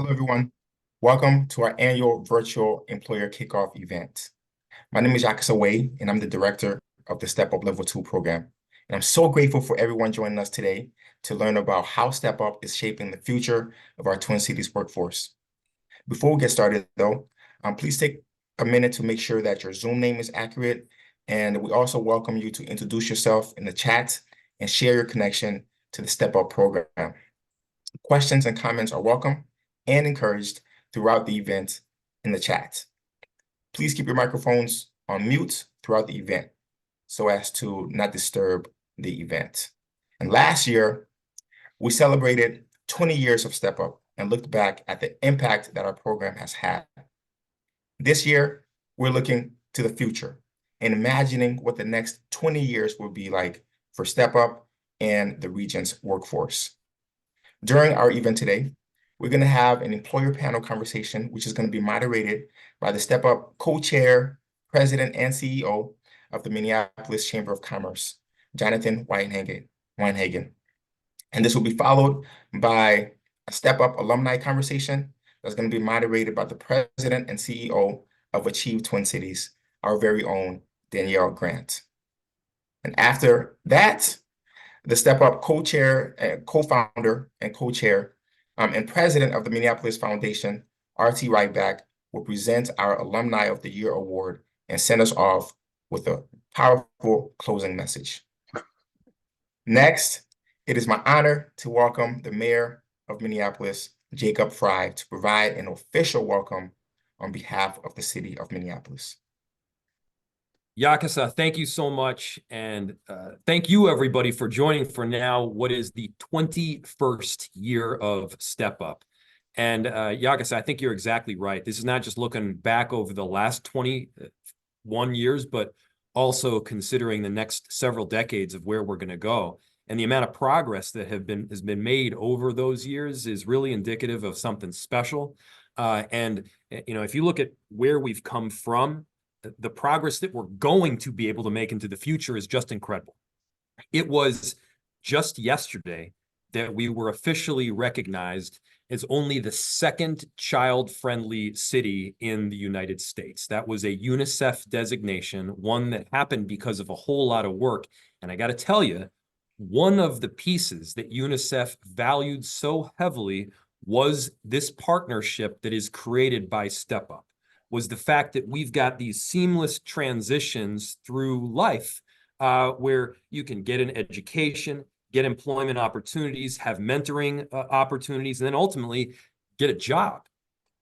Hello, everyone. Welcome to our annual virtual employer kickoff event. My name is Yakasah Weyhee, and I'm the director of the Step Up Level 2 program. And I'm so grateful for everyone joining us today to learn about how Step Up is shaping the future of our Twin Cities workforce. Before we get started, though, please take a minute to make sure that your Zoom name is accurate. And we also welcome you to introduce yourself in the chat and share your connection to the Step Up program. Questions and comments are welcome and encouraged throughout the event in the chat. Please keep your microphones on mute throughout the event so as to not disturb the event. And last year, we celebrated 20 years of Step Up and looked back at the impact that our program has had. This year, we're looking to the future and imagining what the next 20 years will be like for Step Up and the region's workforce. During our event today, we're going to have an employer panel conversation, which is going to be moderated by the Step Up co-chair, president, and CEO of the Minneapolis Chamber of Commerce, Jonathan Weinhagen. And this will be followed by a Step Up alumni conversation that's going to be moderated by the president and CEO of Achieve Twin Cities, our very own Danielle Grant. And after that, the Step Up co-chair, co-founder and co-chair and president of the Minneapolis Foundation, RT Rybak, will present our Alumni of the Year Award and send us off with a powerful closing message. Next, it is my honor to welcome the Mayor of Minneapolis, Jacob Frey, to provide an official welcome on behalf of the city of Minneapolis. Yakasah, thank you so much. And thank you, everybody, for joining for now what is the 21st year of Step Up. And Yakasah, I think you're exactly right. This is not just looking back over the last 21 years, but also considering the next several decades of where we're going to go. And the amount of progress that has been made over those years is really indicative of something special. And if you look at where we've come from, the progress that we're going to be able to make into the future is just incredible. It was just yesterday that we were officially recognized as only the second child-friendly city in the United States. That was a UNICEF designation, one that happened because of a whole lot of work. And I got to tell you, one of the pieces that UNICEF valued so heavily was this partnership that is created by Step Up. Was the fact that we've got these seamless transitions through life where you can get an education, get employment opportunities, have mentoring opportunities, and then ultimately get a job.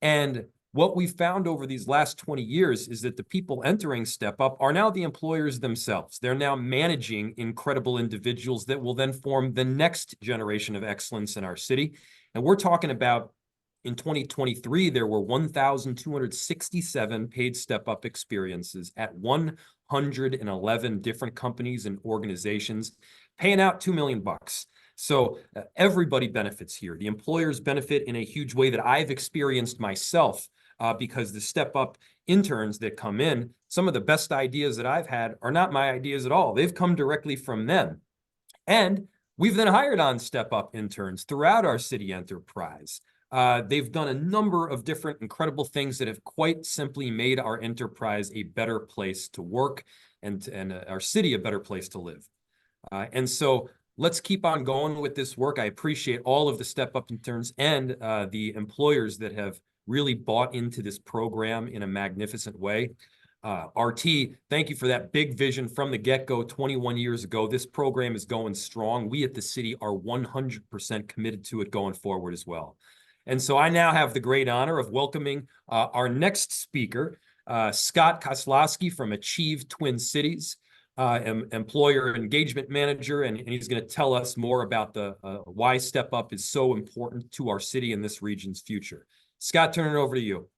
And what we've found over these last 20 years is that the people entering Step Up are now the employers themselves. They're now managing incredible individuals that will then form the next generation of excellence in our city. And we're talking about in 2023, there were 1,267 paid step-up experiences at 111 different companies and organizations, paying out $2 million. So everybody benefits here. The employers benefit in a huge way that I've experienced myself because the step-up interns that come in, some of the best ideas that I've had are not my ideas at all. They've come directly from them. And we've then hired on step-up interns throughout our city enterprise. They've done a number of different incredible things that have quite simply made our enterprise a better place to work and our city a better place to live. And so let's keep on going with this work. I appreciate all of the Step Up interns and the employers that have really bought into this program in a magnificent way. RT, thank you for that big vision from the get-go 21 years ago. This program is going strong. We at the city are 100% committed to it going forward as well. And so I now have the great honor of welcoming our next speaker, Scott Kosloski from Achieve Twin Cities, employer engagement manager, and he's going to tell us more about the why Step Up is so important to our city and this region's future. Scott, turn it over to you.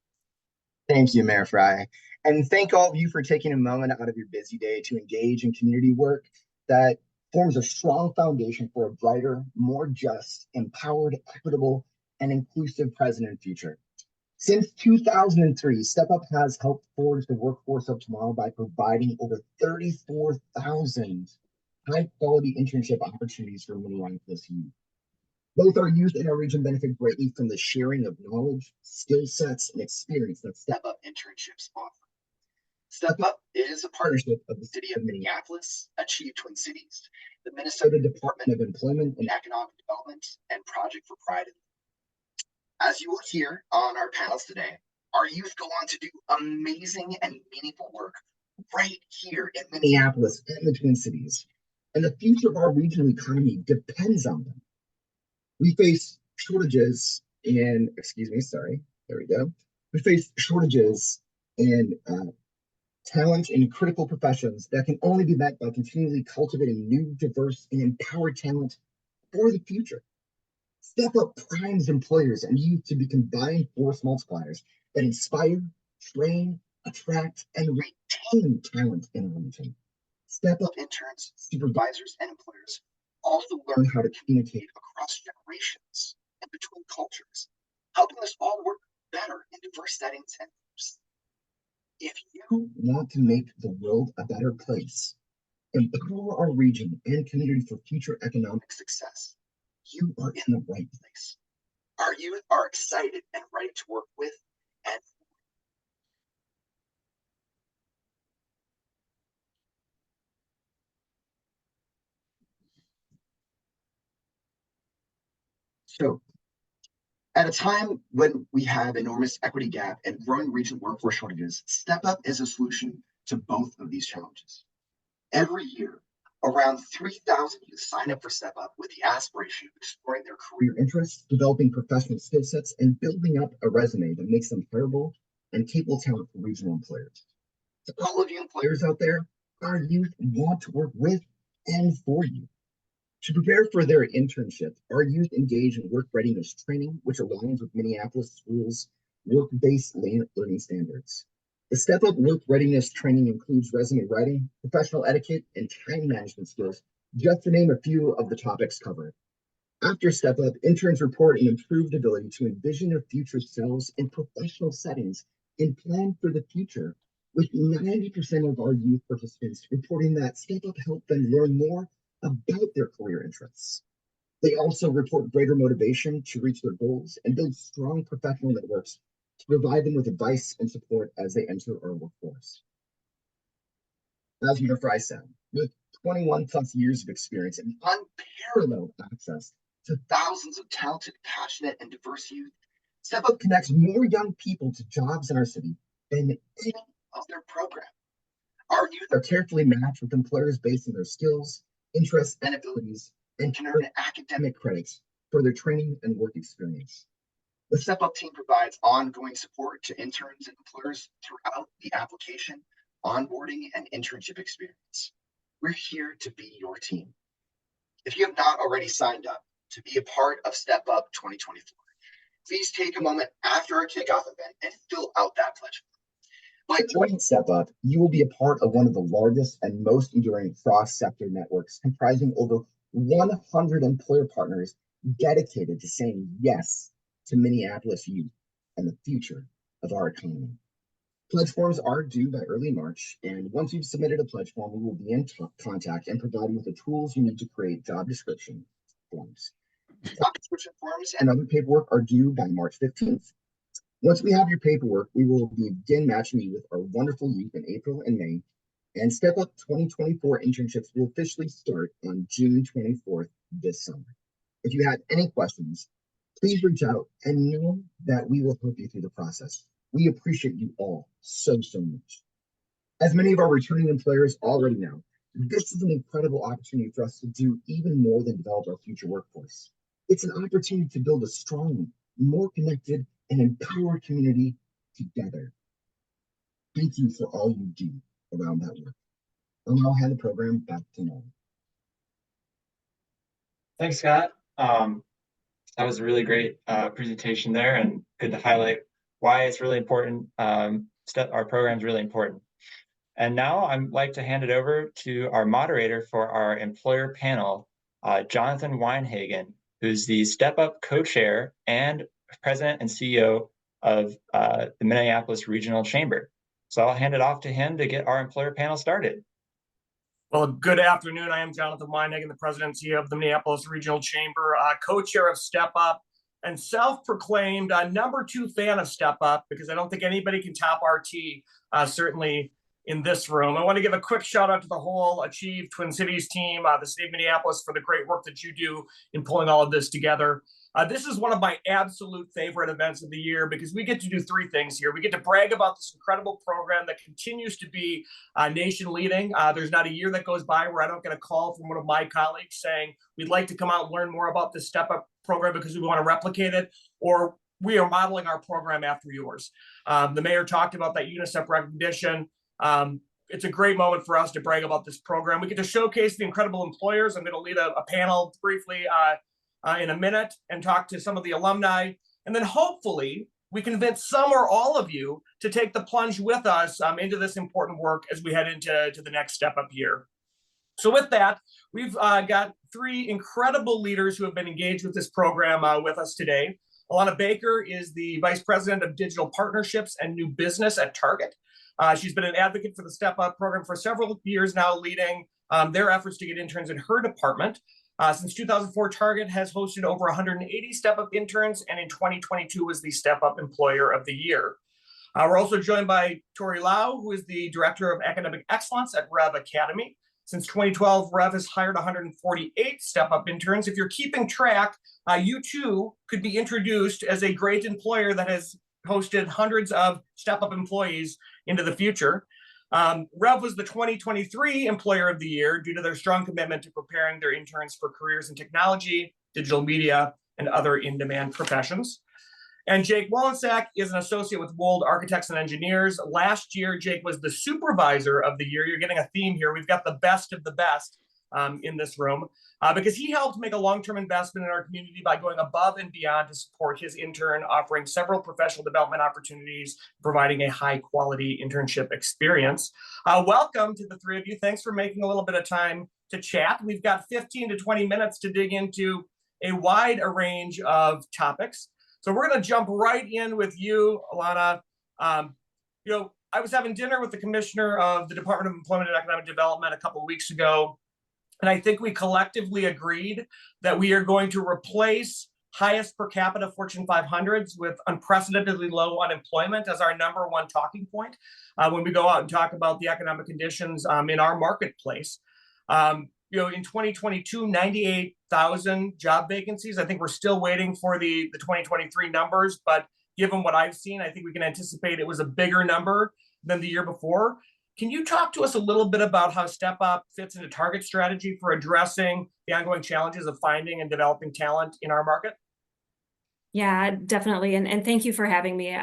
Thank you, Mayor Frey. And thank all of you for taking a moment out of your busy day to engage in community work that forms a strong foundation for a brighter, more just, empowered, equitable, and inclusive present and future. Since 2003, Step Up has helped forge the workforce of tomorrow by providing over 34,000 high-quality internship opportunities for Minneapolis youth. Both our youth and our region benefit greatly from the sharing of knowledge, skill sets, and experience that Step Up internships offer. Step Up is a partnership of the City of Minneapolis, Achieve Twin Cities, the Minnesota Department of Employment and Economic Development, and Project for Pride. As you will hear on our panels today, our youth go on to do amazing and meaningful work right here in Minneapolis and the Twin Cities, and the future of our regional economy depends on them. We face shortages in, We face shortages in talent in critical professions that can only be met by continually cultivating new, diverse, and empowered talent for the future. Step Up primes employers and youth to be combined force multipliers that inspire, train, attract, and retain talent in our region. Step Up interns, supervisors, and employers also learn how to communicate across generations and between cultures, helping us all work better in diverse settings and groups. If you want to make the world a better place, empower our region and community for future economic success, you are in the right place. Our youth are excited and ready to work with and so at a time when we have enormous equity gap and growing regional workforce shortages, Step Up is a solution to both of these challenges. Every year, around 3,000 youth sign up for Step Up with the aspiration of exploring their career interests, developing professional skill sets, and building up a resume that makes them hireable and capable talent for regional employers. To all of you employers out there, our youth want to work with and for you. To prepare for their internship, our youth engage in work readiness training, which aligns with Minneapolis schools' work-based learning standards. The Step Up work readiness training includes resume writing, professional etiquette, and time management skills, just to name a few of the topics covered. After Step Up, interns report an improved ability to envision their future selves in professional settings and plan for the future, with 90% of our youth participants reporting that Step Up helped them learn more about their career interests. They also report greater motivation to reach their goals and build strong professional networks to provide them with advice and support as they enter our workforce. As Mayor Frey said, with 21 plus years of experience and unparalleled access to thousands of talented, passionate, and diverse youth, Step Up connects more young people to jobs in our city than any other program. Our youth are carefully matched with employers based on their skills, interests, and abilities, and can earn academic credits for their training and work experience. The Step Up team provides ongoing support to interns and employers throughout the application, onboarding, and internship experience. We're here to be your team. If you have not already signed up to be a part of Step Up 2024, please take a moment after our kickoff event and fill out that pledge. By joining Step Up, you will be a part of one of the largest and most enduring cross-sector networks, comprising over 100 employer partners dedicated to saying yes to Minneapolis youth and the future of our economy. Pledge forms are due by early March, and once you've submitted a pledge form, we will be in contact and provide you with the tools you need to create job description forms. Job description forms and other paperwork are due by March 15th. Once we have your paperwork, we will begin matching you with our wonderful youth in April and May, and Step Up 2024 internships will officially start on June 24th this summer. If you have any questions, please reach out and know that we will help you through the process. We appreciate you all so much. As many of our returning employers already know, this is an incredible opportunity for us to do even more than develop our future workforce. It's an opportunity to build a strong, more connected, and empowered community together. Thank you for all you do around that work. I'll now hand the program back to Noel. Thanks, Scott. That was a really great presentation there, and good to highlight why it's really important. Our program is really important. And now I'd like to hand it over to our moderator for our employer panel, Jonathan Weinhagen, who's the Step Up co-chair and president and CEO of the Minneapolis Regional Chamber. So I'll hand it off to him to get our employer panel started. Well, good afternoon. I am Jonathan Weinhagen, the president and CEO of the Minneapolis Regional Chamber, co-chair of Step Up, and self-proclaimed #2 fan of Step Up, because I don't think anybody can top RT, certainly in this room. I want to give a quick shout out to the whole Achieve Twin Cities team, the city of Minneapolis, for the great work that you do in pulling all of this together. This is one of my absolute favorite events of the year because we get to do three things here. We get to brag about this incredible program that continues to be nation leading. There's not a year that goes by where I don't get a call from one of my colleagues saying, we'd like to come out and learn more about this Step Up program because we want to replicate it, or we are modeling our program after yours. The mayor talked about that UNICEF recognition. It's a great moment for us to brag about this program. We get to showcase the incredible employers. I'm going to lead a panel briefly in a minute and talk to some of the alumni. And then hopefully we convince some or all of you to take the plunge with us into this important work as we head into the next Step Up year. So with that, we've got three incredible leaders who have been engaged with this program with us today. Alanna Baker is the Vice President of Digital Partnerships and New Business at Target. She's been an advocate for the Step Up program for several years now, leading their efforts to get interns in her department. Since 2004, Target has hosted over 180 Step Up interns, and in 2022 was the Step Up Employer of the Year. We're also joined by Torrey Lau, who is the Director of Academic Excellence at Reve Academy. Since 2012, Rev has hired 148 Step Up interns. If you're keeping track, you too could be introduced as a great employer that has hosted hundreds of Step Up employees into the future. Rev was the 2023 Employer of the Year due to their strong commitment to preparing their interns for careers in technology, digital media, and other in-demand professions. And Jake Wollensack is an associate with Wold Architects and Engineers. Last year, Jake was the Supervisor of the Year. You're getting a theme here. We've got the best of the best in this room because he helped make a long-term investment in our community by going above and beyond to support his intern, offering several professional development opportunities, providing a high-quality internship experience. Welcome to the three of you. Thanks for making a little bit of time to chat. We've got 15 to 20 minutes to dig into a wide range of topics. So we're going to jump right in with you, Alanna. I was having dinner with the commissioner of the Department of Employment and Economic Development a couple of weeks ago, and I think we collectively agreed that we are going to replace highest per capita Fortune 500s with unprecedentedly low unemployment as our #1 talking point when we go out and talk about the economic conditions in our marketplace. In 2022, 98,000 job vacancies. I think we're still waiting for the 2023 numbers, but given what I've seen, I think we can anticipate it was a bigger number than the year before. Can you talk to us a little bit about how Step Up fits into Target's strategy for addressing the ongoing challenges of finding and developing talent in our market? Yeah, definitely. And thank you for having me.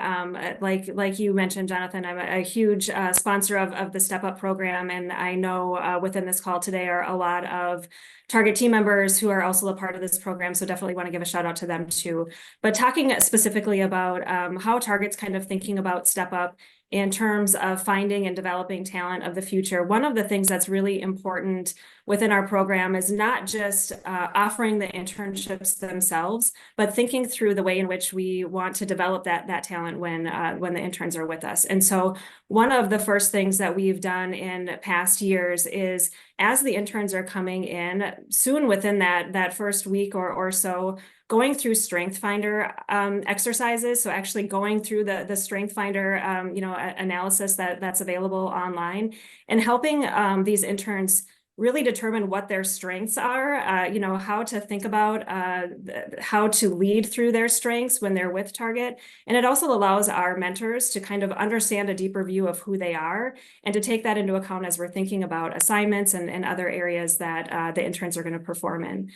Like you mentioned, Jonathan, I'm a huge sponsor of the Step Up program. And I know within this call today are a lot of Target team members who are also a part of this program. So definitely want to give a shout out to them too. But talking specifically about how Target's kind of thinking about Step Up in terms of finding and developing talent of the future, one of the things that's really important within our program is not just offering the internships themselves, but thinking through the way in which we want to develop that talent when the interns are with us. And so one of the first things that we've done in past years is, as the interns are coming in, soon within that first week or so, going through Strength Finder exercises. So actually going through the Strength Finder analysis that's available online, and helping these interns really determine what their strengths are, how to think about how to lead through their strengths when they're with Target. And it also allows our mentors to kind of understand a deeper view of who they are and to take that into account as we're thinking about assignments and other areas that the interns are going to perform in.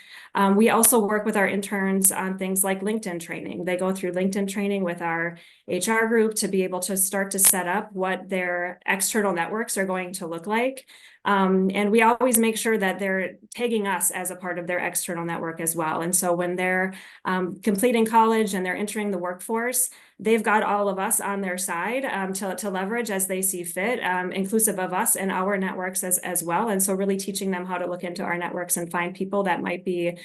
We also work with our interns on things like LinkedIn training. They go through LinkedIn training with our HR group to be able to start to set up what their external networks are going to look like. And we always make sure that they're tagging us as a part of their external network as well. And so when they're completing college and they're entering the workforce, they've got all of us on their side to leverage as they see fit, inclusive of us and our networks as well. And so really teaching them how to look into our networks and find people that might be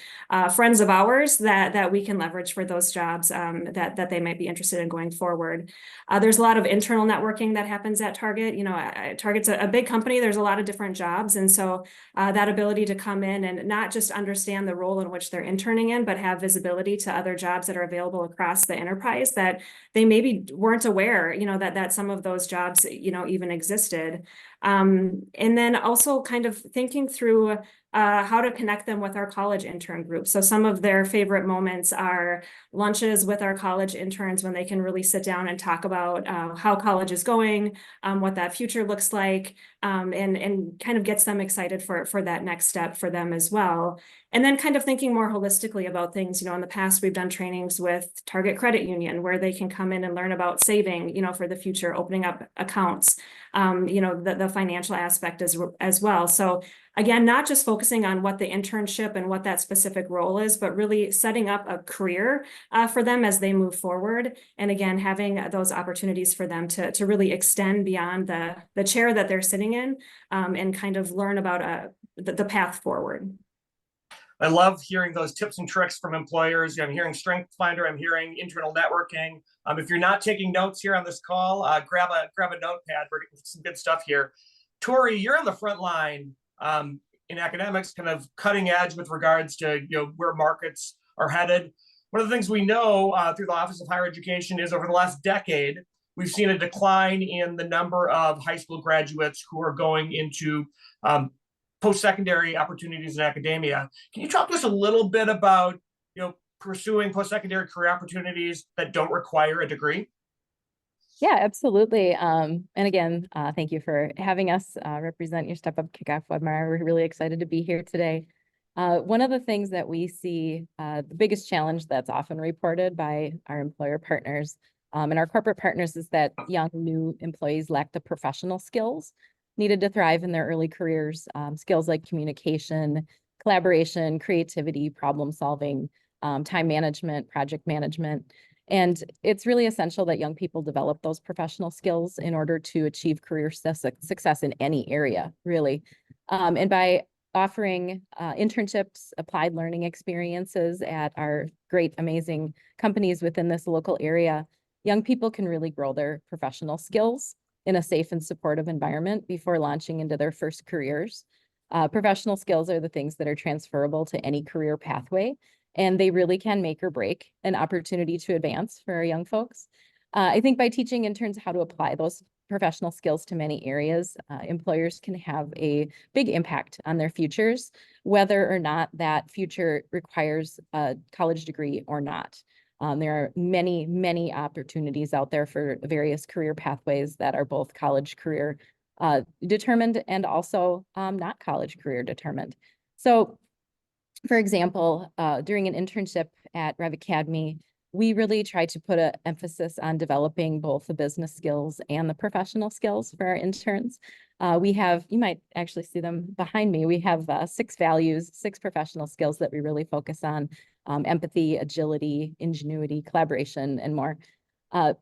friends of ours that we can leverage for those jobs that they might be interested in going forward. There's a lot of internal networking that happens at Target. You know, Target's a big company. There's a lot of different jobs. And so that ability to come in and not just understand the role in which they're interning in, but have visibility to other jobs that are available across the enterprise that they maybe weren't aware, you know, that some of those jobs, you know, even existed. And then also kind of thinking through how to connect them with our college intern group. So some of their favorite moments are lunches with our college interns when they can really sit down and talk about how college is going, what that future looks like, and kind of gets them excited for that next step for them as well. And then kind of thinking more holistically about things. You know, in the past, we've done trainings with Target Credit Union where they can come in and learn about saving, you know, for the future, opening up accounts, you know, the financial aspect as well. So again, not just focusing on what the internship and what that specific role is, but really setting up a career for them as they move forward. And again, having those opportunities for them to really extend beyond the chair that they're sitting in and kind of learn about the path forward. I love hearing those tips and tricks from employers. I'm hearing Strength Finder. I'm hearing internal networking. If you're not taking notes here on this call, grab a notepad. We're getting some good stuff here. Torrey, you're on the front line in academics, kind of cutting edge with regards to where markets are headed. One of the things we know through the Office of Higher Education is over the last decade, we've seen a decline in the number of high school graduates who are going into post-secondary opportunities in academia. Can you talk to us a little bit about pursuing post-secondary career opportunities that don't require a degree? Yeah, absolutely. And again, thank you for having us represent your Step Up Kickoff webinar. We're really excited to be here today. One of the things that we see, the biggest challenge that's often reported by our employer partners and our corporate partners is that young new employees lack the professional skills needed to thrive in their early careers, skills like communication, collaboration, creativity, problem solving, time management, project management. And it's really essential that young people develop those professional skills in order to achieve career success in any area, really. And by offering internships, applied learning experiences at our great, amazing companies within this local area, young people can really grow their professional skills in a safe and supportive environment before launching into their first careers. Professional skills are the things that are transferable to any career pathway, and they really can make or break an opportunity to advance for our young folks. I think by teaching interns how to apply those professional skills to many areas, employers can have a big impact on their futures, whether or not that future requires a college degree or not. There are many, many opportunities out there for various career pathways that are both college career determined and also not college career determined. So, for example, during an internship at Reve Academy, we really try to put an emphasis on developing both the business skills and the professional skills for our interns. We have, you might actually see them behind me, we have 6 values, 6 professional skills that we really focus on: empathy, agility, ingenuity, collaboration, and more.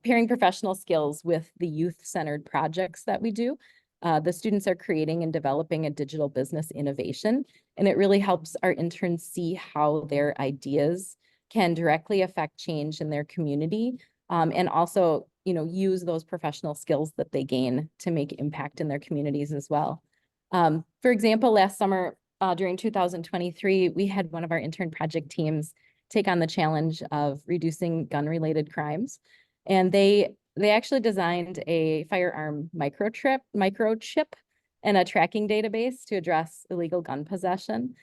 Pairing professional skills with the youth-centered projects that we do. The students are creating and developing a digital business innovation, and it really helps our interns see how their ideas can directly affect change in their community, and also, use those professional skills that they gain to make impact in their communities as well. For example, last summer, during 2023, we had one of our intern project teams take on the challenge of reducing gun-related crimes, and they actually designed a firearm microchip and a tracking database to address illegal gun possession,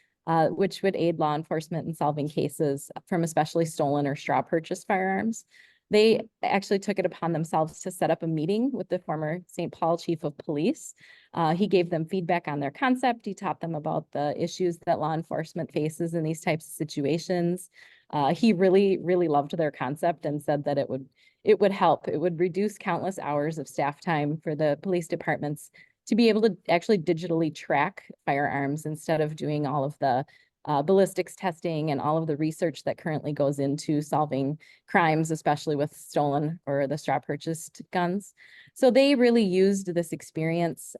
which would aid law enforcement in solving cases from especially stolen or straw purchased firearms. They actually took it upon themselves to set up a meeting with the former St. Paul Chief of Police. He gave them feedback on their concept. He taught them about the issues that law enforcement faces in these types of situations. He really, really loved their concept and said that it would help. It would reduce countless hours of staff time for the police departments to be able to actually digitally track firearms instead of doing all of the ballistics testing and all of the research that currently goes into solving crimes, especially with stolen or the straw purchased guns. So they really used this experience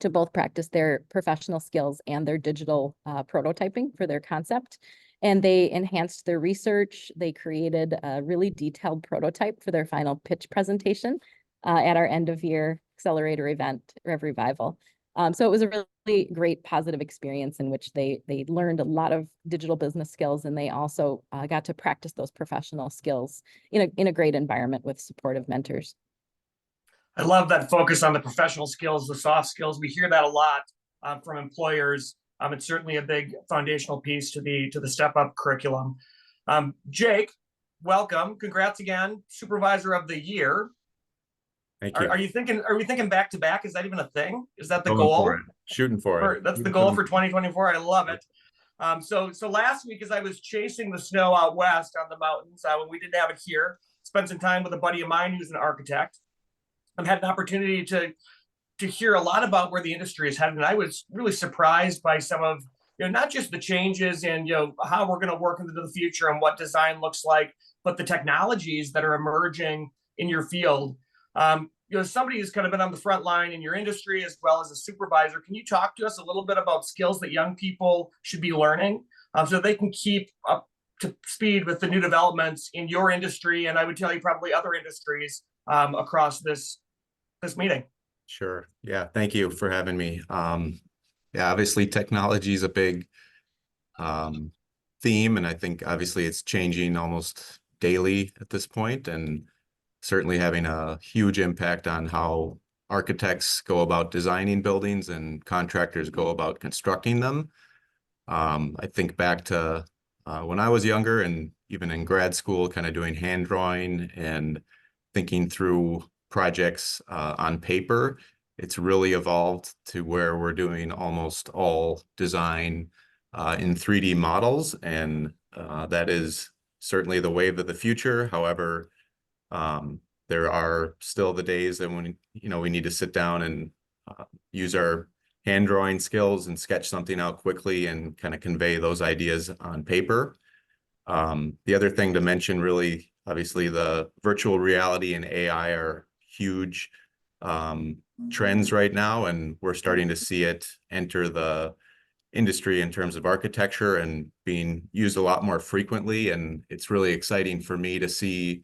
to both practice their professional skills and their digital prototyping for their concept. And they enhanced their research. They created a really detailed prototype for their final pitch presentation at our end of year accelerator event, Reve Revival. So it was a really great positive experience in which they learned a lot of digital business skills, and they also got to practice those professional skills in a great environment with supportive mentors. I love that focus on the professional skills, the soft skills. We hear that a lot from employers. It's certainly a big foundational piece to the Step Up curriculum. Jake, welcome. Congrats again, Supervisor of the Year. Thank you. Are we thinking back to back? Is that even a thing? Is that the Going goal? for it. Shooting for it. That's the goal for 2024. I love it. So last week, as I was chasing the snow out west on the mountains, when we didn't have it here, spent some time with a buddy of mine who's an architect. I've had an opportunity to hear a lot about where the industry is headed, and I was really surprised by some of, not just the changes in, how we're going to work into the future and what design looks like, but the technologies that are emerging in your field. Somebody who's kind of been on the front line in your industry as well as a supervisor, can you talk to us a little bit about skills that young people should be learning so they can keep up to speed with the new developments in your industry, and I would tell you probably other industries across this meeting? Sure. Yeah. Thank you for having me. Yeah, obviously technology is a big theme, and I think obviously it's changing almost daily at this point, and certainly having a huge impact on how architects go about designing buildings and contractors go about constructing them. I think back to when I was younger and even in grad school, kind of doing hand drawing and thinking through projects on paper. It's really evolved to where we're doing almost all design in 3D models, and that is certainly the wave of the future. However, there are still the days that when we need to sit down and use our hand drawing skills and sketch something out quickly and kind of convey those ideas on paper. The other thing to mention, really, obviously, the virtual reality and AI are huge trends right now, and we're starting to see it enter the industry in terms of architecture and being used a lot more frequently. And it's really exciting for me to see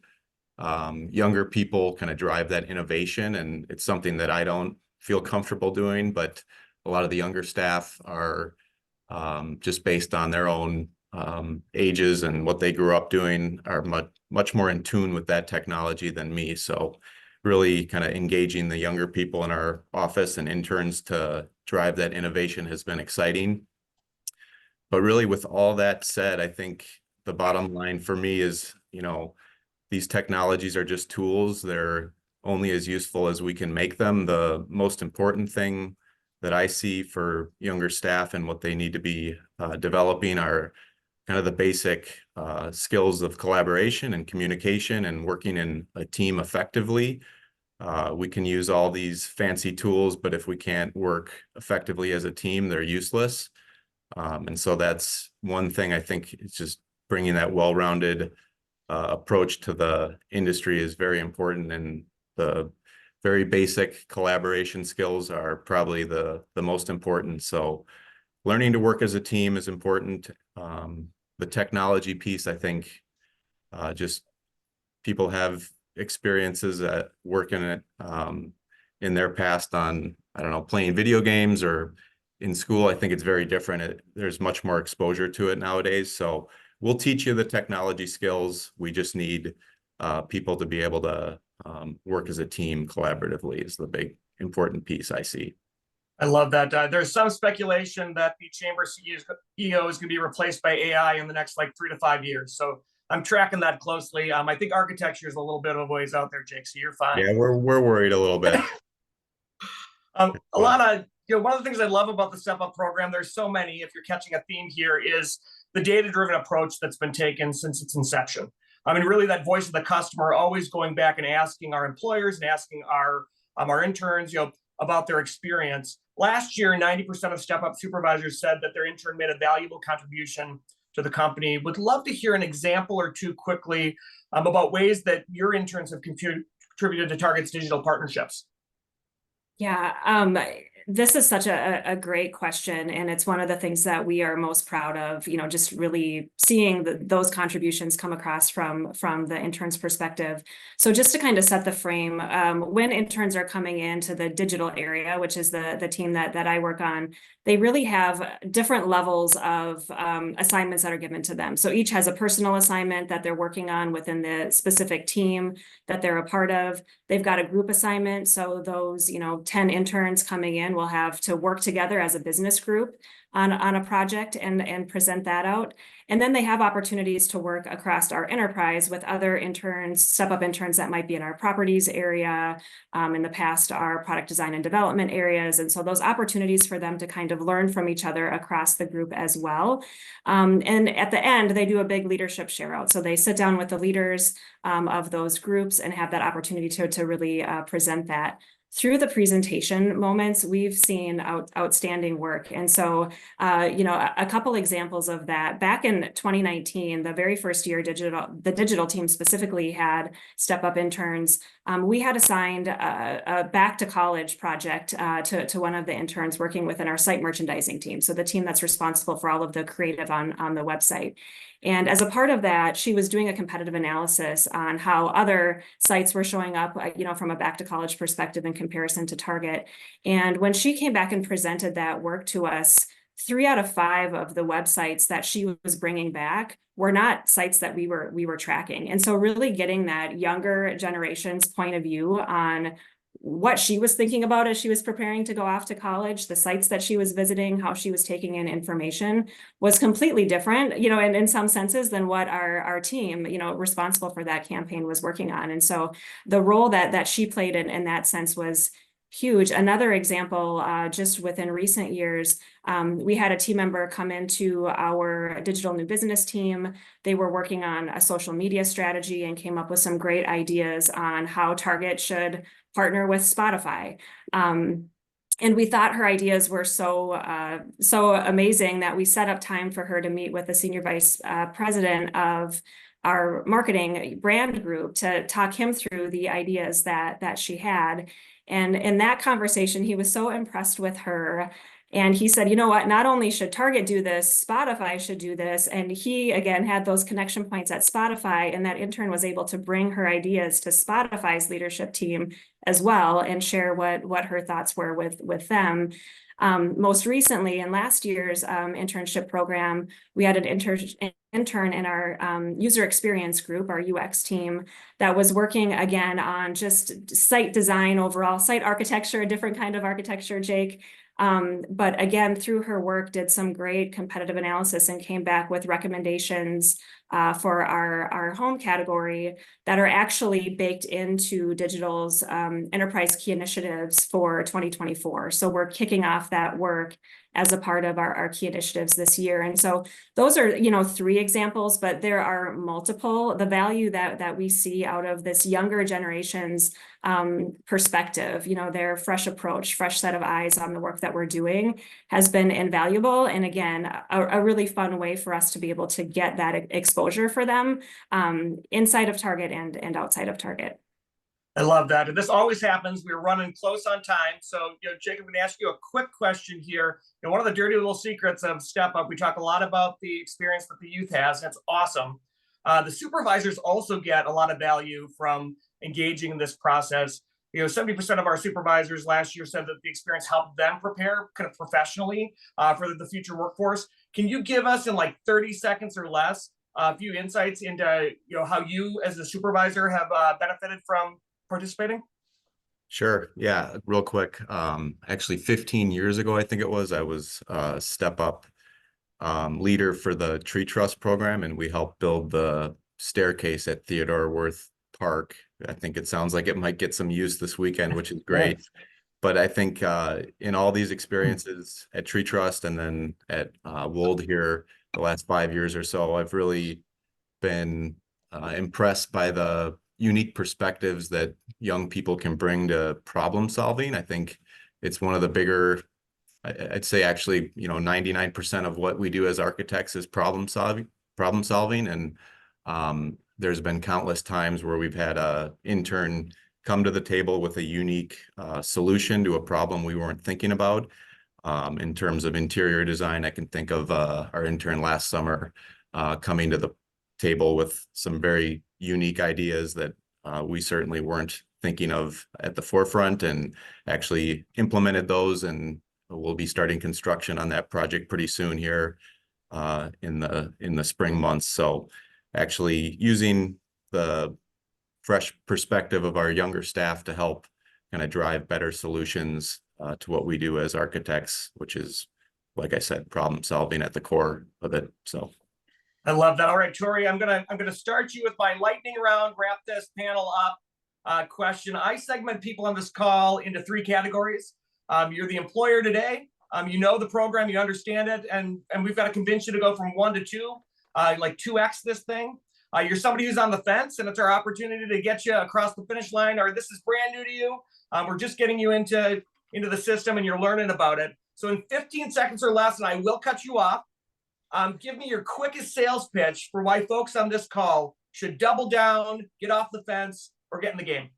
younger people kind of drive that innovation. And it's something that I don't feel comfortable doing, but a lot of the younger staff are just based on their own ages and what they grew up doing are much more in tune with that technology than me. So really kind of engaging the younger people in our office and interns to drive that innovation has been exciting. But really, with all that said, I think the bottom line for me is, these technologies are just tools. They're only as useful as we can make them. The most important thing that I see for younger staff and what they need to be developing are kind of the basic skills of collaboration and communication and working in a team effectively. We can use all these fancy tools, but if we can't work effectively as a team, they're useless. And so that's one thing I think it's just bringing that well-rounded approach to the industry is very important. And the very basic collaboration skills are probably the most important. So learning to work as a team is important. The technology piece, I think, just people have experiences at working at in their past on, I don't know, playing video games or in school. I think it's very different. There's much more exposure to it nowadays. So we'll teach you the technology skills. We just need people to be able to work as a team collaboratively is the big important piece I see. I love that. There's some speculation that the Chamber CEO is going to be replaced by AI in the next 3 to 5 years. So I'm tracking that closely. I think architecture is a little bit of a ways out there, Jake, so you're fine. Yeah, we're worried a little bit. Alanna, one of the things I love about the Step Up program, there's so many, if you're catching a theme here, is the data-driven approach that's been taken since its inception. I mean, really that voice of the customer, always going back and asking our employers and asking our interns, about their experience. Last year, 90% of Step Up supervisors said that their intern made a valuable contribution to the company. Would love to hear an example or two quickly about ways that your interns have contributed to Target's digital partnerships. Yeah, this is such a great question, and it's one of the things that we are most proud of, you know, just really seeing those contributions come across from the intern's perspective. So just to kind of set the frame, when interns are coming into the digital area, which is the team that I work on, they really have different levels of assignments that are given to them. So each has a personal assignment that they're working on within the specific team that they're a part of. They've got a group assignment, so those, you know, 10 interns coming in will have to work together as a business group on a project and present that out. And then they have opportunities to work across our enterprise with other interns, step-up interns that might be in our properties area, in the past, our product design and development areas. And so those opportunities for them to kind of learn from each other across the group as well. And at the end, they do a big leadership share out. So they sit down with the leaders of those groups and have that opportunity to really present that. Through the presentation moments, we've seen outstanding work. And so, you know, a couple examples of that. Back in 2019, the very first year the digital team specifically had step-up interns. We had assigned a back to college project to one of the interns working within our site merchandising team. So the team that's responsible for all of the creative on the website. And as a part of that, she was doing a competitive analysis on how other sites were showing up, you know, from a back to college perspective in comparison to Target. And when she came back and presented that work to us, 3 out of 5 of the websites that she was bringing back were not sites that we were tracking. And so really getting that younger generation's point of view on what she was thinking about as she was preparing to go off to college, the sites that she was visiting, how she was taking in information was completely different, you know, and in some senses than what our team, you know, responsible for that campaign was working on. And so the role that she played in that sense was huge. Another example, just within recent years, we had a team member come into our digital new business team. They were working on a social media strategy and came up with some great ideas on how Target should partner with Spotify. And we thought her ideas were so amazing that we set up time for her to meet with the senior vice president of our marketing brand group to talk him through the ideas that she had. And in that conversation, he was so impressed with her. And he said, you know what, not only should Target do this, Spotify should do this. And he, again, had those connection points at Spotify, and that intern was able to bring her ideas to Spotify's leadership team as well and share what her thoughts were with them. Most recently, in last year's internship program, we had an intern in our user experience group, our UX team, that was working again on just site design overall, site architecture, a different kind of architecture, Jake. But again, through her work, did some great competitive analysis and came back with recommendations for our home category that are actually baked into Digital's enterprise key initiatives for 2024. So we're kicking off that work as a part of our key initiatives this year. And so those are, you know, 3 examples, but there are multiple. The value that we see out of this younger generation's perspective, you know, their fresh approach, fresh set of eyes on the work that we're doing has been invaluable. And again, a really fun way for us to be able to get that exposure for them inside of Target and outside of Target. I love that. And this always happens. We're running close on time. So, you know, Jacob, I'm going to ask you a quick question here. You know, one of the dirty little secrets of Step Up, we talk a lot about the experience that the youth has. That's awesome. The supervisors also get a lot of value from engaging in this process. You know, 70% of our supervisors last year said that the experience helped them prepare kind of professionally for the future workforce. Can you give us in like 30 seconds or less a few insights into, you know, how you as a supervisor have benefited from participating? Sure. Yeah, real quick. Actually 15 years ago, I think it was, I was a Step Up leader for the Tree Trust program, and we helped build the staircase at Theodore Wirth Park. I think it sounds like it might get some use this weekend, which is great. But I think in all these experiences at Tree Trust and then at Wold here the last 5 years or so, I've really been impressed by the unique perspectives that young people can bring to problem solving. I think it's one of the bigger, I'd say actually, 99% of what we do as architects is problem solving. And there's been countless times where we've had an intern come to the table with a unique solution to a problem we weren't thinking about. In terms of interior design, I can think of our intern last summer coming to the table with some very unique ideas that we certainly weren't thinking of at the forefront, and actually implemented those, and we'll be starting construction on that project pretty soon here in the spring months. So actually using the fresh perspective of our younger staff to help kind of drive better solutions to what we do as architects, which is, like I said, problem solving at the core of it. So I love that. All right, Torrey, I'm gonna start you with my lightning round, wrap this panel up question. I segment people on this call into 3 categories. You're the employer today. You know the program, you understand it, and we've got to convince you to go from 1 to 2, like 2x this thing. You're somebody who's on the fence, and it's our opportunity to get you across the finish line, or this is brand new to you. We're just getting you into the system and you're learning about it. So in 15 seconds or less, and I will cut you off, give me your quickest sales pitch for why folks on this call should double down, get off the fence, or get in the game.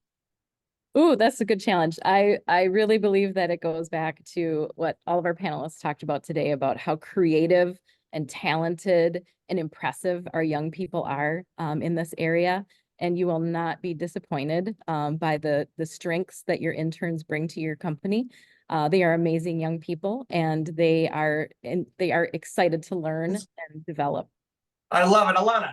Ooh, that's a good challenge. I really believe that it goes back to what all of our panelists talked about today, about how creative and talented and impressive our young people are in this area. And you will not be disappointed by the strengths that your interns bring to your company. They are amazing young people, and they are excited to learn and develop. I love it. Alanna.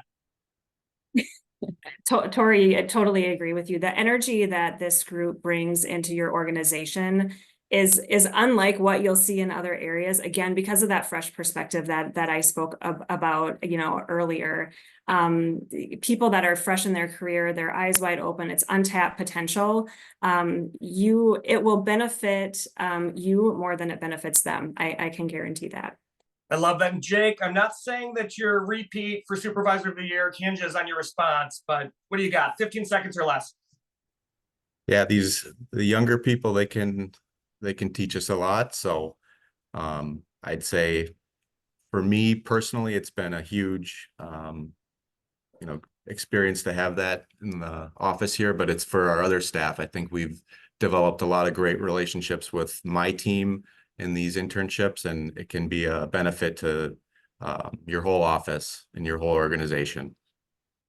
Torrey, I totally agree with you. The energy that this group brings into your organization is unlike what you'll see in other areas. Again, because of that fresh perspective that I spoke about, earlier. People that are fresh in their career, their eyes wide open, it's untapped potential. It will benefit you more than it benefits them. I can guarantee that. I love that. And Jake, I'm not saying that your repeat for Supervisor of the Year hinges on your response, but what do you got? 15 seconds or less. Yeah, the younger people, they can teach us a lot. So I'd say for me personally, it's been a huge experience to have that in the office here, but it's for our other staff. I think we've developed a lot of great relationships with my team in these internships, and it can be a benefit to your whole office and your whole organization.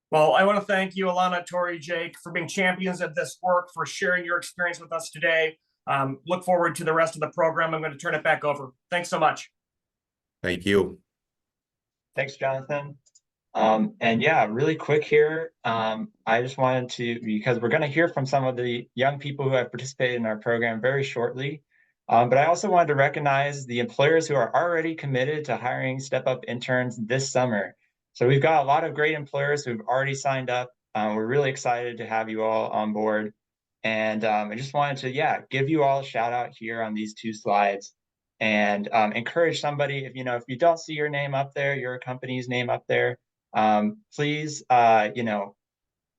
Well, I want to thank you, Alanna, Torrey, Jake, for being champions of this work, for sharing your experience with us today. Look forward to the rest of the program. I'm going to turn it back over. Thanks so much. Thank you. Thanks, Jonathan. And yeah, really quick here. I just wanted to, because we're going to hear from some of the young people who have participated in our program very shortly. But I also wanted to recognize the employers who are already committed to hiring step-up interns this summer. So we've got a lot of great employers who've already signed up. We're really excited to have you all on board. And I just wanted to, give you all a shout out here on these 2 slides, and encourage somebody, if you don't see your name up there, your company's name up there, please, fill out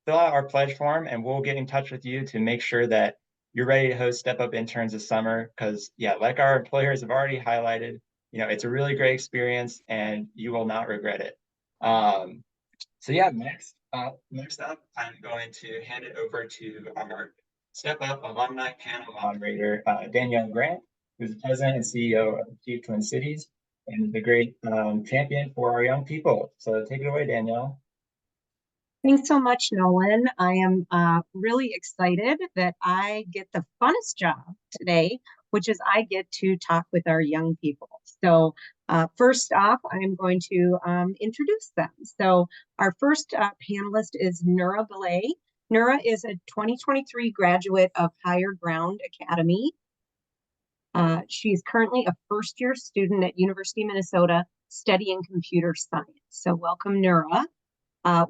our pledge form, and we'll get in touch with you to make sure that you're ready to host step-up interns this summer. Because like our employers have already highlighted, it's a really great experience and you will not regret it. Next up, I'm going to hand it over to our Step Up Alumni Panel moderator, Danielle Grant, who's the president and CEO of Chief Twin Cities and the great champion for our young people. So take it away, Danielle. Thanks so much, Nolan. I am really excited that I get the funnest job today, which is I get to talk with our young people. So first off, I'm going to introduce them. So our first panelist is Nura Belay. Nura is a 2023 graduate of Higher Ground Academy. She's currently a first-year student at University of Minnesota studying computer science. So welcome, Nura.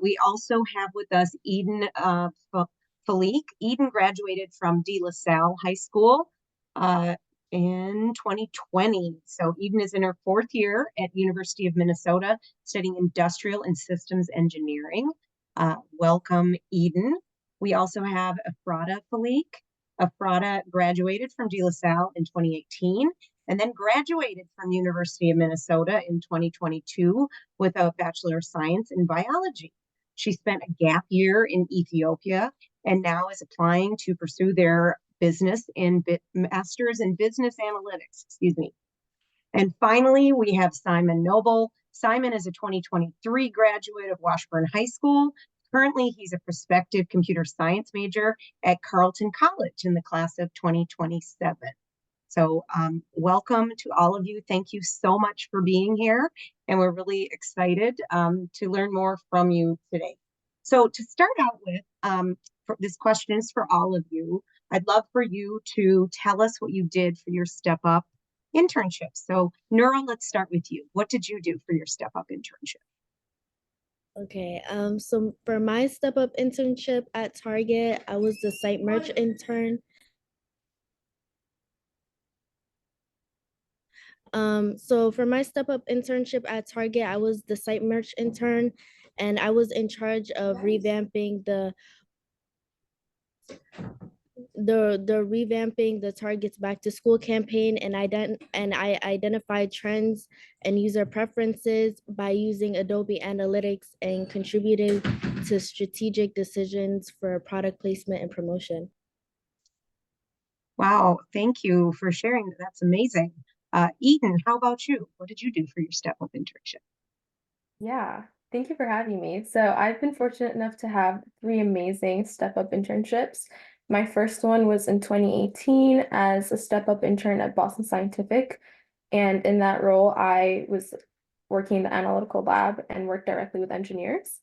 We also have with us Eden Falik. Eden graduated from De La Salle High School in 2020. So Eden is in her 4th year at University of Minnesota studying industrial and systems engineering. Welcome, Eden. We also have Efrata Falik. Efrata graduated from De La Salle in 2018 and then graduated from University of Minnesota in 2022 with a Bachelor of Science in Biology. She spent a gap year in Ethiopia and now is applying to pursue their Master's in Business Analytics, excuse me. And finally, we have Simon Noble. Simon is a 2023 graduate of Washburn High School. Currently, he's a prospective computer science major at Carleton College in the class of 2027. So welcome to all of you. Thank you so much for being here. And we're really excited to learn more from you today. So to start out with, this question is for all of you. I'd love for you to tell us what you did for your Step Up internship. So Nura, let's start with you. What did you do for your Step Up internship? Okay, so for my Step Up internship at Target, I was the site merch intern. So for my Step Up internship at Target, I was the site merch intern, and I was in charge of revamping the revamping the Target's back to school campaign, and I identified trends and user preferences by using Adobe Analytics and contributing to strategic decisions for product placement and promotion. Wow, thank you for sharing. That's amazing. Eden, how about you? What did you do for your Step Up internship? Yeah, thank you for having me. So I've been fortunate enough to have 3 amazing Step Up internships. My first one was in 2018 as a Step Up intern at Boston Scientific. And in that role, I was working in the analytical lab and worked directly with engineers.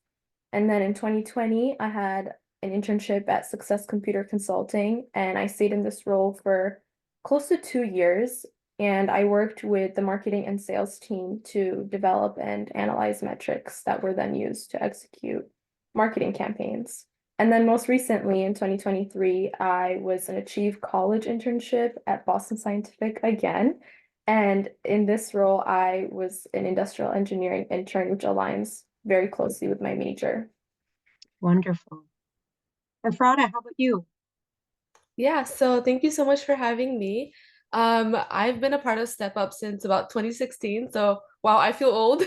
And then in 2020, I had an internship at Success Computer Consulting, and I stayed in this role for close to 2 years. And I worked with the marketing and sales team to develop and analyze metrics that were then used to execute marketing campaigns. And then most recently in 2023, I was an Achieve College internship at Boston Scientific again. And in this role, I was an industrial engineering intern, which aligns very closely with my major. Wonderful. Efrata, how about you? Yeah, so thank you so much for having me. I've been a part of Step Up since about 2016, so wow, I feel old.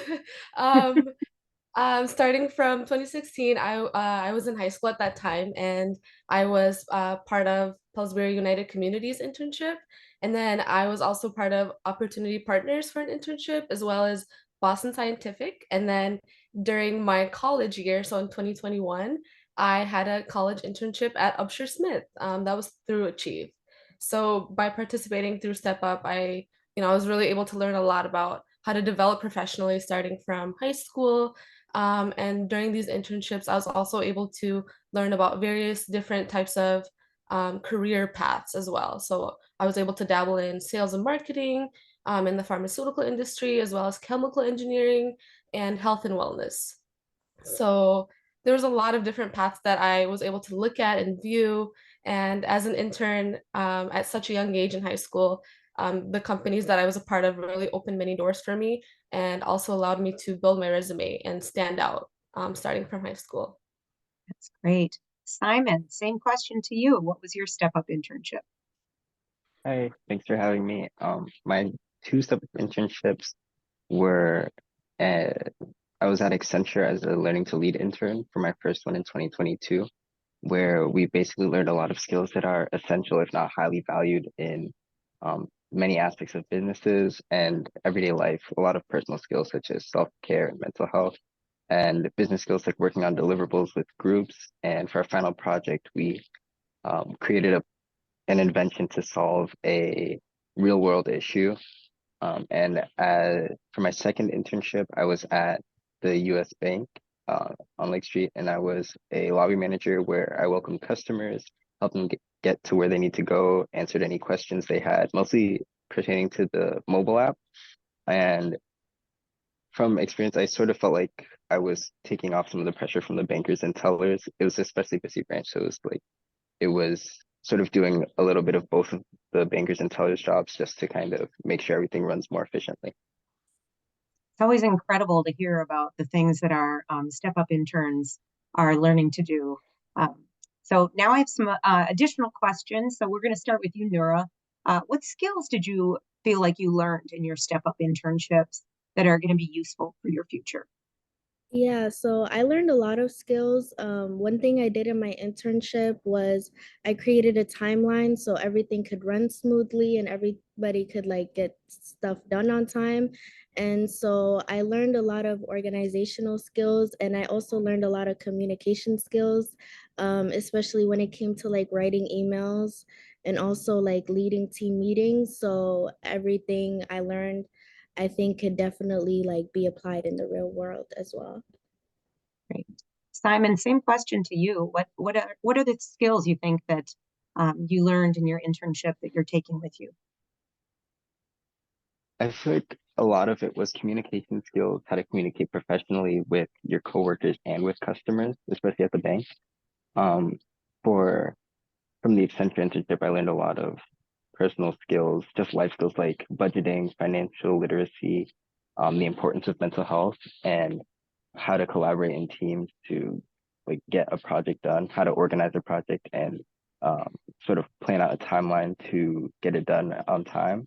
Starting from 2016, I was in high school at that time, and I was part of Pillsbury United Communities internship, and then I was also part of Opportunity Partners for an internship, as well as Boston Scientific. And then during my college year, so in 2021, I had a college internship at Upshur Smith. That was through Achieve. So by participating through Step Up, I was really able to learn a lot about how to develop professionally starting from high school. And during these internships, I was also able to learn about various different types of career paths as well. So I was able to dabble in sales and marketing, in the pharmaceutical industry, as well as chemical engineering and health and wellness. So there was a lot of different paths that I was able to look at and view. And as an intern at such a young age in high school, the companies that I was a part of really opened many doors for me and also allowed me to build my resume and stand out starting from high school. That's great. Simon, same question to you. What was your Step Up internship? Hi, thanks for having me. My 2 Step Up internships were I was at Accenture as a Learning to Lead intern for my first one in 2022, where we basically learned a lot of skills that are essential, if not highly valued in many aspects of businesses and everyday life, a lot of personal skills such as self-care and mental health, and business skills like working on deliverables with groups. And for our final project, we created an invention to solve a real world issue. And for my second internship, I was at the US Bank on Lake Street, and I was a lobby manager where I welcomed customers, helped them get to where they need to go, answered any questions they had, mostly pertaining to the mobile app. And from experience, I sort of felt like I was taking off some of the pressure from the bankers and tellers. It was especially busy branch, so it was sort of doing a little bit of both of the bankers and tellers jobs just to kind of make sure everything runs more efficiently. It's always incredible to hear about the things that our Step Up interns are learning to do. So now I have some additional questions. So we're going to start with you, Nura. What skills did you feel like you learned in your Step Up internships that are going to be useful for your future? Yeah, so I learned a lot of skills. One thing I did in my internship was I created a timeline so everything could run smoothly and everybody could like get stuff done on time. And so I learned a lot of organizational skills and I also learned a lot of communication skills, especially when it came to like writing emails and also like leading team meetings. So everything I learned I think could definitely like be applied in the real world as well. Great. Simon, same question to you. What are the skills you think that you learned in your internship that you're taking with you? I feel like a lot of it was communication skills, how to communicate professionally with your coworkers and with customers, especially at the bank. For From the Accenture internship, I learned a lot of personal skills, just life skills like budgeting, financial literacy, the importance of mental health, and how to collaborate in teams to like get a project done, how to organize a project, and sort of plan out a timeline to get it done on time.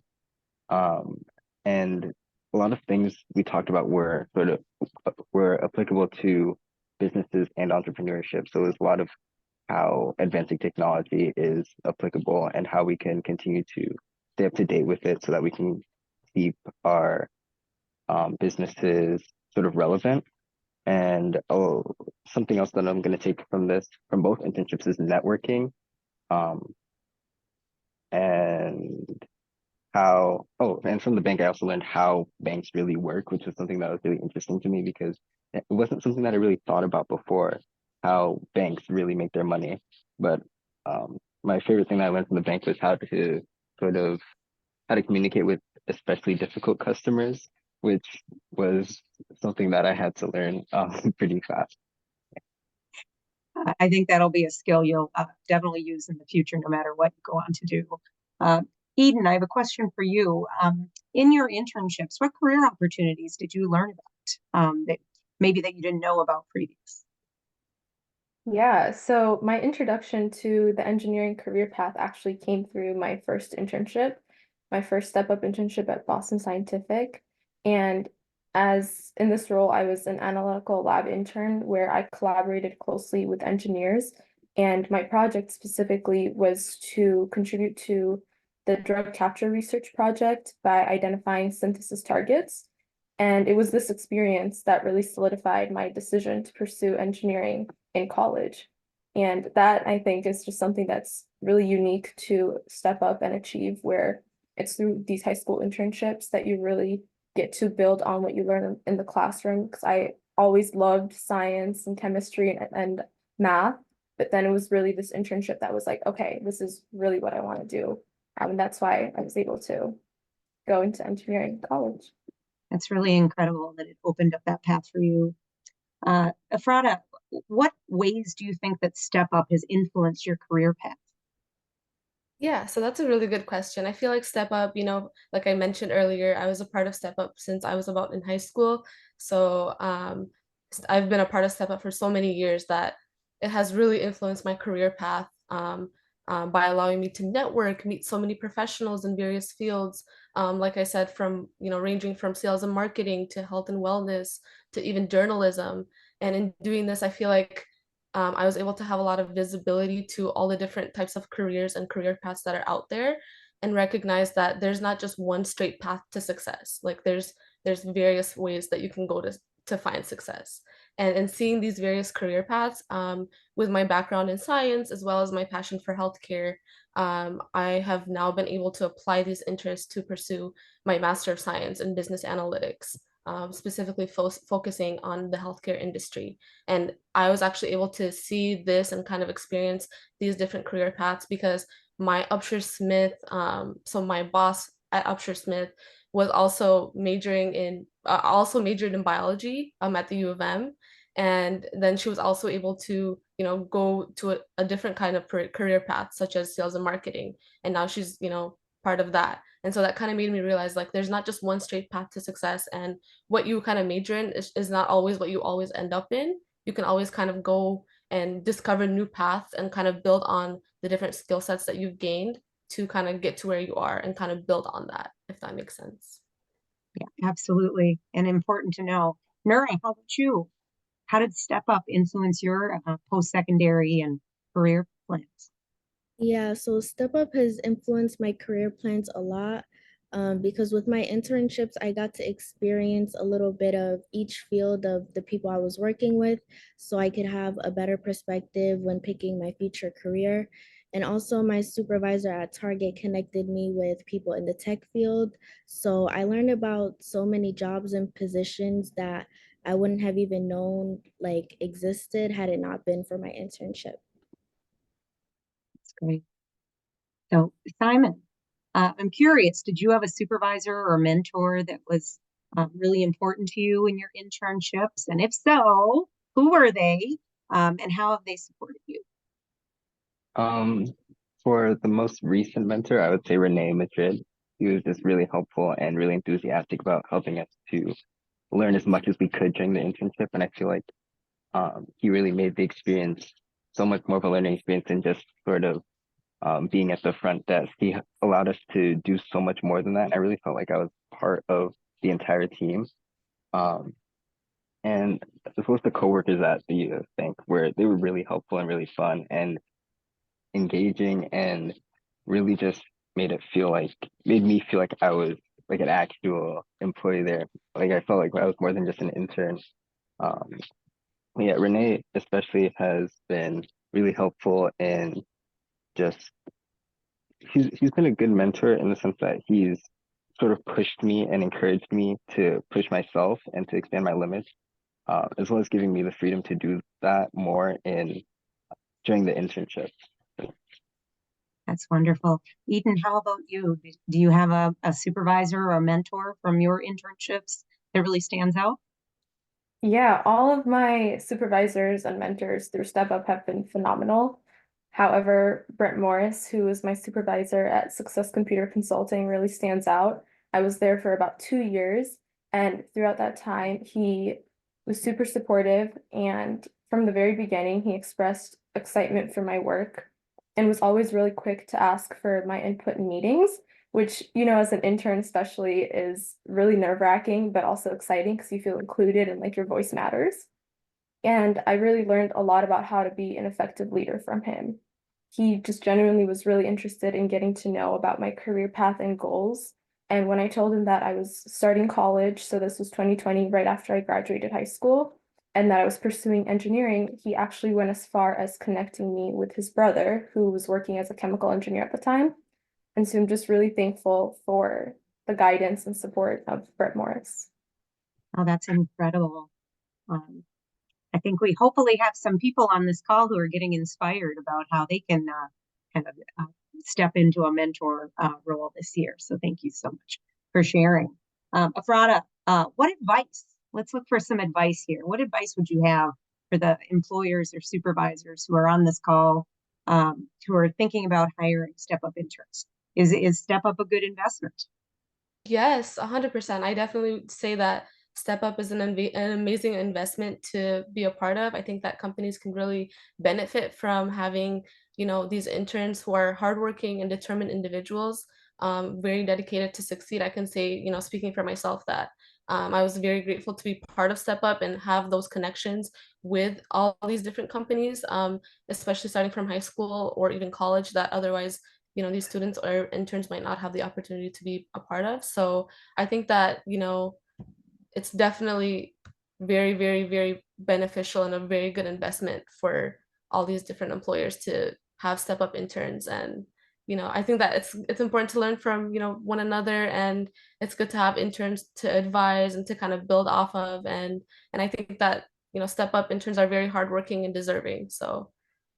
And a lot of things we talked about were applicable to businesses and entrepreneurship. So there's a lot of how advancing technology is applicable and how we can continue to stay up to date with it so that we can keep our businesses sort of relevant. And something else that I'm going to take from both internships is networking, and and from the bank, I also learned how banks really work, which was something that was really interesting to me because it wasn't something that I really thought about before, how banks really make their money. But my favorite thing that I learned from the bank was how to communicate with especially difficult customers, which was something that I had to learn pretty fast. I think that'll be a skill you'll definitely use in the future, no matter what you go on to do. Eden, I have a question for you. In your internships, what career opportunities did you learn about that maybe that you didn't know about previous? Yeah, so my introduction to the engineering career path actually came through my first internship, my first step-up internship at Boston Scientific. And as in this role, I was an analytical lab intern where I collaborated closely with engineers. And my project specifically was to contribute to the drug capture research project by identifying synthesis targets. And it was this experience that really solidified my decision to pursue engineering in college. And that I think is just something that's really unique to step up and achieve, where it's through these high school internships that you really get to build on what you learn in the classroom. Because I always loved science and chemistry and math, but then it was really this internship that was like, okay, this is really what I want to do. And that's why I was able to go into engineering college. That's really incredible that it opened up that path for you. Efrata, what ways do you think that Step Up has influenced your career path? Yeah, so that's a really good question. I feel like Step Up, like I mentioned earlier, I was a part of Step Up since I was about in high school. So I've been a part of Step Up for so many years that it has really influenced my career path by allowing me to network, meet so many professionals in various fields. Like I said, from ranging from sales and marketing to health and wellness to even journalism. And in doing this, I feel like I was able to have a lot of visibility to all the different types of careers and career paths that are out there, and recognize that there's not just one straight path to success. Like there's various ways that you can go to find success. And seeing these various career paths, with my background in science as well as my passion for healthcare, I have now been able to apply these interests to pursue my Master of Science in Business Analytics, specifically focusing on the healthcare industry. And I was actually able to see this and kind of experience these different career paths because my Upshur Smith, so my boss at Upshur Smith was also majored in biology at the U of M. And then she was also able to, go to a different kind of career path, such as sales and marketing. And now she's, part of that. And so that kind of made me realize like there's not just one straight path to success, and what you kind of major in is not always what you always end up in. You can always kind of go and discover new paths and kind of build on the different skill sets that you've gained to kind of get to where you are and kind of build on that, if that makes sense. Yeah, absolutely. And important to know. Nura, how about you? How did Step Up influence your post-secondary and career plans? Yeah, so Step Up has influenced my career plans a lot, because with my internships, I got to experience a little bit of each field of the people I was working with, so I could have a better perspective when picking my future career. And also, my supervisor at Target connected me with people in the tech field. So I learned about so many jobs and positions that I wouldn't have even known like existed had it not been for my internship. That's great. So, Simon, I'm curious, did you have a supervisor or mentor that was really important to you in your internships? And if so, who were they, and how have they supported you? For the most recent mentor, I would say Renee Madrid. He was just really helpful and really enthusiastic about helping us to learn as much as we could during the internship. And I feel like he really made the experience so much more of a learning experience than just sort of being at the front desk. He allowed us to do so much more than that. And I really felt like I was part of the entire team. And as well as the coworkers at the bank, where they were really helpful and really fun and engaging, and really just made me feel like I was like an actual employee there. Like I felt like I was more than just an intern. Um, yeah, Renee especially has been really helpful, and just he's been a good mentor in the sense that he's sort of pushed me and encouraged me to push myself and to expand my limits, as well as giving me the freedom to do that more during the internship. That's wonderful. Eden, how about you? Do you have a supervisor or a mentor from your internships that really stands out? Yeah, all of my supervisors and mentors through Step Up have been phenomenal. However, Brent Morris, who is my supervisor at Success Computer Consulting, really stands out. I was there for about 2 years, and throughout that time, he was super supportive. And from the very beginning, he expressed excitement for my work and was always really quick to ask for my input in meetings, which, as an intern especially is really nerve-wracking, but also exciting because you feel included and like your voice matters. And I really learned a lot about how to be an effective leader from him. He just genuinely was really interested in getting to know about my career path and goals. And when I told him that I was starting college, so this was 2020, right after I graduated high school, and that I was pursuing engineering, he actually went as far as connecting me with his brother, who was working as a chemical engineer at the time. And so I'm just really thankful for the guidance and support of Brett Morris. Oh, that's incredible. I think we hopefully have some people on this call who are getting inspired about how they can kind of step into a mentor role this year. So thank you so much for sharing. Efrata, what advice? Let's look for some advice here. What advice would you have for the employers or supervisors who are on this call, who are thinking about hiring Step Up interns? Is Step Up a good investment? Yes, 100%. I definitely would say that Step Up is an amazing investment to be a part of. I think that companies can really benefit from having, these interns who are hardworking and determined individuals, very dedicated to succeed. I can say, speaking for myself, that I was very grateful to be part of Step Up and have those connections with all these different companies, especially starting from high school or even college, that otherwise these students or interns might not have the opportunity to be a part of. So I think that, it's definitely very, very, very beneficial and a very good investment for all these different employers to have Step Up interns. And, I think that it's important to learn from, one another, and it's good to have interns to advise and to kind of build off of. And I think that, Step Up interns are very hardworking and deserving. So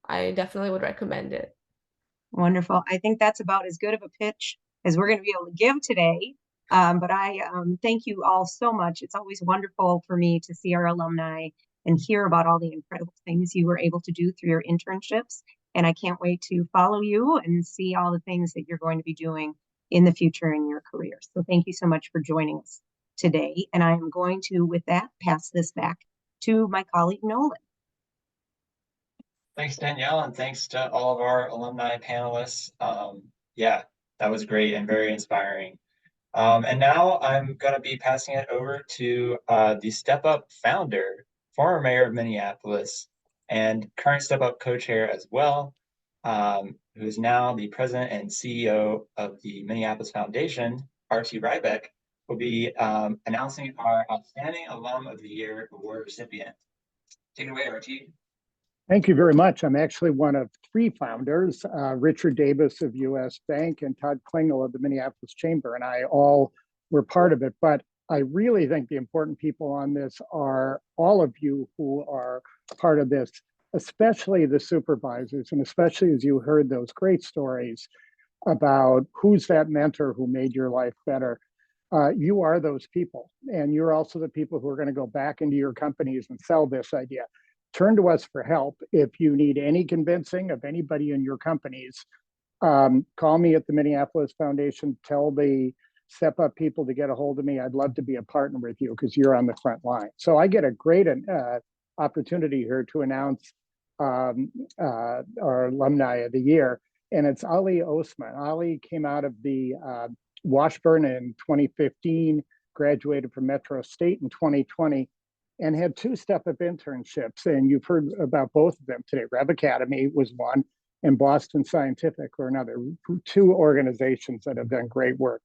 I definitely would recommend it. Wonderful. I think that's about as good of a pitch as we're going to be able to give today. But I thank you all so much. It's always wonderful for me to see our alumni and hear about all the incredible things you were able to do through your internships. And I can't wait to follow you and see all the things that you're going to be doing in the future in your career. So thank you so much for joining us today. And I am going to, with that, pass this back to my colleague, Nolan. Thanks, Danielle, and thanks to all of our alumni panelists. Yeah, that was great and very inspiring. And now I'm going to be passing it over to the Step Up founder, former mayor of Minneapolis, and current Step Up co-chair as well, who is now the president and CEO of the Minneapolis Foundation, RT Rybak, will be announcing our Outstanding Alum of the Year award recipient. Take it away, RT. Thank you very much. I'm actually one of three founders, Richard Davis of US Bank and Todd Klingel of the Minneapolis Chamber, and I all were part of it. But I really think the important people on this are all of you who are part of this, especially the supervisors, and especially as you heard those great stories about who's that mentor who made your life better. You are those people, and you're also the people who are going to go back into your companies and sell this idea. Turn to us for help. If you need any convincing of anybody in your companies, call me at the Minneapolis Foundation, tell the Step Up people to get a hold of me. I'd love to be a partner with you because you're on the front line. So I get a great opportunity here to announce our alumni of the year, and it's Ali Osman. Ali came out of the Washburn in 2015, graduated from Metro State in 2020, and had two step-up internships. And you've heard about both of them today. Reve Academy was one, and Boston Scientific were another, two organizations that have done great work.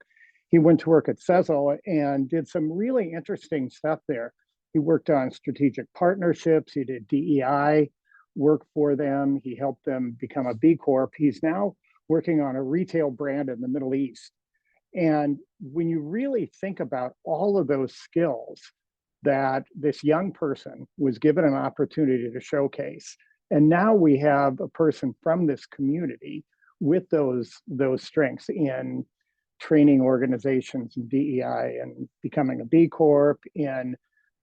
He went to work at CESL and did some really interesting stuff there. He worked on strategic partnerships. He did DEI work for them. He helped them become a B Corp. He's now working on a retail brand in the Middle East. And when you really think about all of those skills that this young person was given an opportunity to showcase, and now we have a person from this community with those strengths in training organizations and DEI and becoming a B Corp, in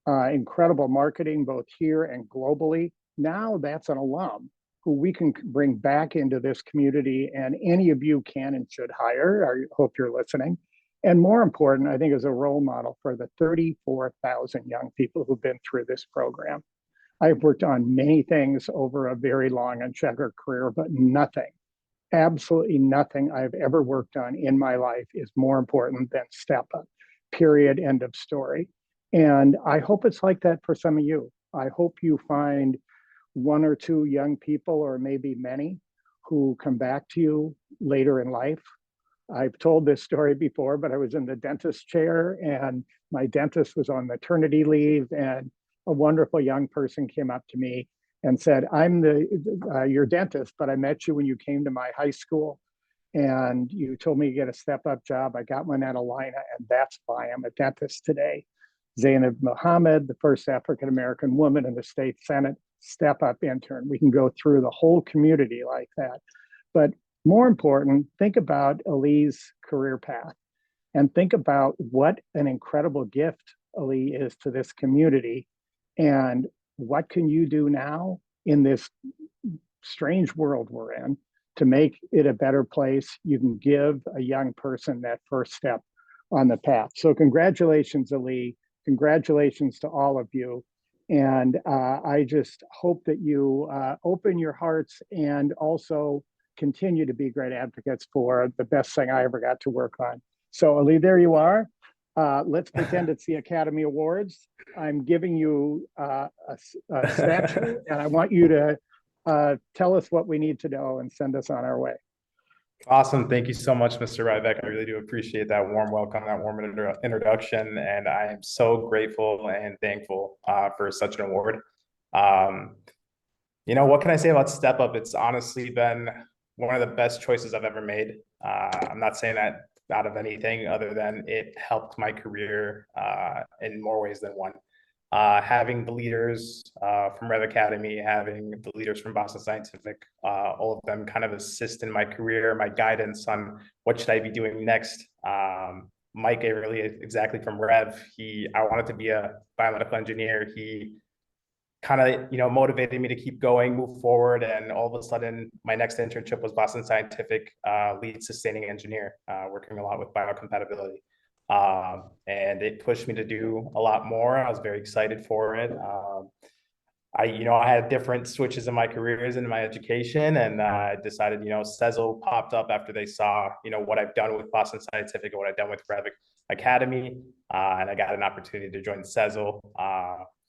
incredible marketing, both here and globally. Now that's an alum who we can bring back into this community, and any of you can and should hire. I hope you're listening. And more important, I think, is a role model for the 34,000 young people who've been through this program. I've worked on many things over a very long and checkered career, but nothing, absolutely nothing I've ever worked on in my life is more important than Step Up, period, end of story. And I hope it's like that for some of you. I hope you find one or two young people, or maybe many, who come back to you later in life. I've told this story before, but I was in the dentist chair and my dentist was on maternity leave, and a wonderful young person came up to me and said, I'm your dentist, but I met you when you came to my high school and you told me to get a step-up job. I got one at Alanna, and that's why I'm a dentist today. Zainab Mohammed, the first African-American woman in the state Senate, step-up intern. We can go through the whole community like that. But more important, think about Ali's career path and think about what an incredible gift Ali is to this community, and what can you do now in this strange world we're in to make it a better place. You can give a young person that first step on the path. So congratulations, Ali. Congratulations to all of you. And I just hope that you open your hearts and also continue to be great advocates for the best thing I ever got to work on. So Ali, there you are. Let's pretend it's the Academy Awards. I'm giving you a statue, and I want you to tell us what we need to know and send us on our way. Awesome. Thank you so much, Mr. Rybak. I really do appreciate that warm welcome, that warm introduction, and I am so grateful and thankful for such an award. You know, what can I say about Step Up? It's honestly been one of the best choices I've ever made. I'm not saying that out of anything other than it helped my career in more ways than one. Having the leaders from Reve Academy, having the leaders from Boston Scientific, all of them kind of assist in my career, my guidance on what should I be doing next. Mike really exactly from Rev. I wanted to be a biomedical engineer. He kind of, motivated me to keep going, move forward. And all of a sudden, my next internship was Boston Scientific lead sustaining engineer, working a lot with biocompatibility. And it pushed me to do a lot more. I was very excited for it. I had different switches in my careers and my education, and I decided, CESL popped up after they saw, what I've done with Boston Scientific and what I've done with Reve Academy, and I got an opportunity to join CESL,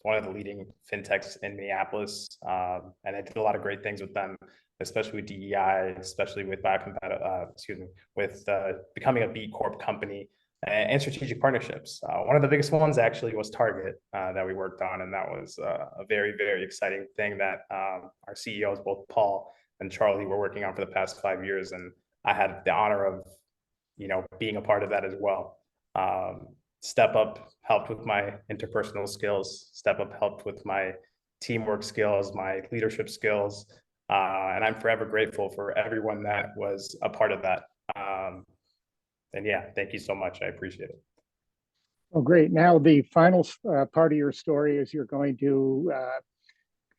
one of the leading fintechs in Minneapolis, and I did a lot of great things with them, especially with DEI, especially with with becoming a B Corp company, and strategic partnerships. One of the biggest ones actually was Target that we worked on, and that was a very, very exciting thing that our CEOs, both Paul and Charlie, were working on for the past 5 years, and I had the honor of, being a part of that as well. Step Up helped with my interpersonal skills. Step Up helped with my teamwork skills, my leadership skills, and I'm forever grateful for everyone that was a part of that. And yeah, thank you so much. I appreciate it. Oh, great. Now the final part of your story is you're going to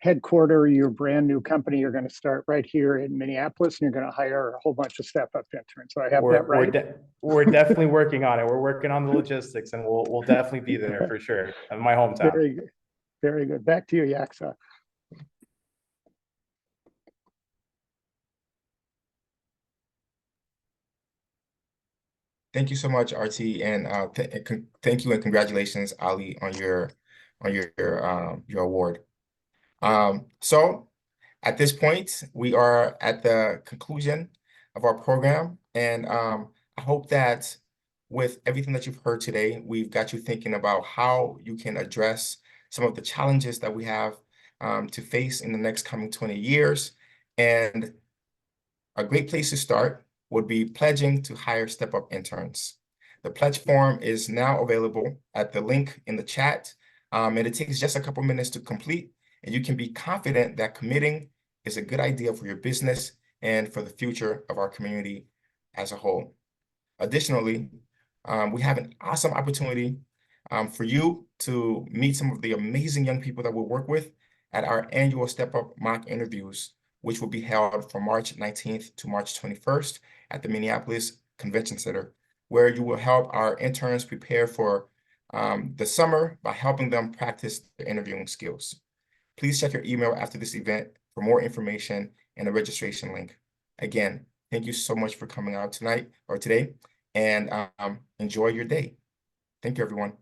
headquarter your brand new company. You're going to start right here in Minneapolis, and you're going to hire a whole bunch of step-up interns. So I have that right? We're definitely working on it. We're working on the logistics, and we'll definitely be there for sure. In my hometown. Very good. Very good. Back to you, Yakasah. Thank you so much, RT, and thank you and congratulations, Ali, on your award. So at this point, we are at the conclusion of our program, and I hope that with everything that you've heard today, we've got you thinking about how you can address some of the challenges that we have to face in the next coming 20 years. And a great place to start would be pledging to hire step-up interns. The pledge form is now available at the link in the chat, and it takes just a couple minutes to complete, and you can be confident that committing is a good idea for your business and for the future of our community as a whole. Additionally, we have an awesome opportunity for you to meet some of the amazing young people that we'll work with at our annual Step Up mock interviews, which will be held from March 19th to March 21st at the Minneapolis Convention Center, where you will help our interns prepare for the summer by helping them practice their interviewing skills. Please check your email after this event for more information and a registration link. Again, thank you so much for coming out tonight or today, and enjoy your day. Thank you, everyone.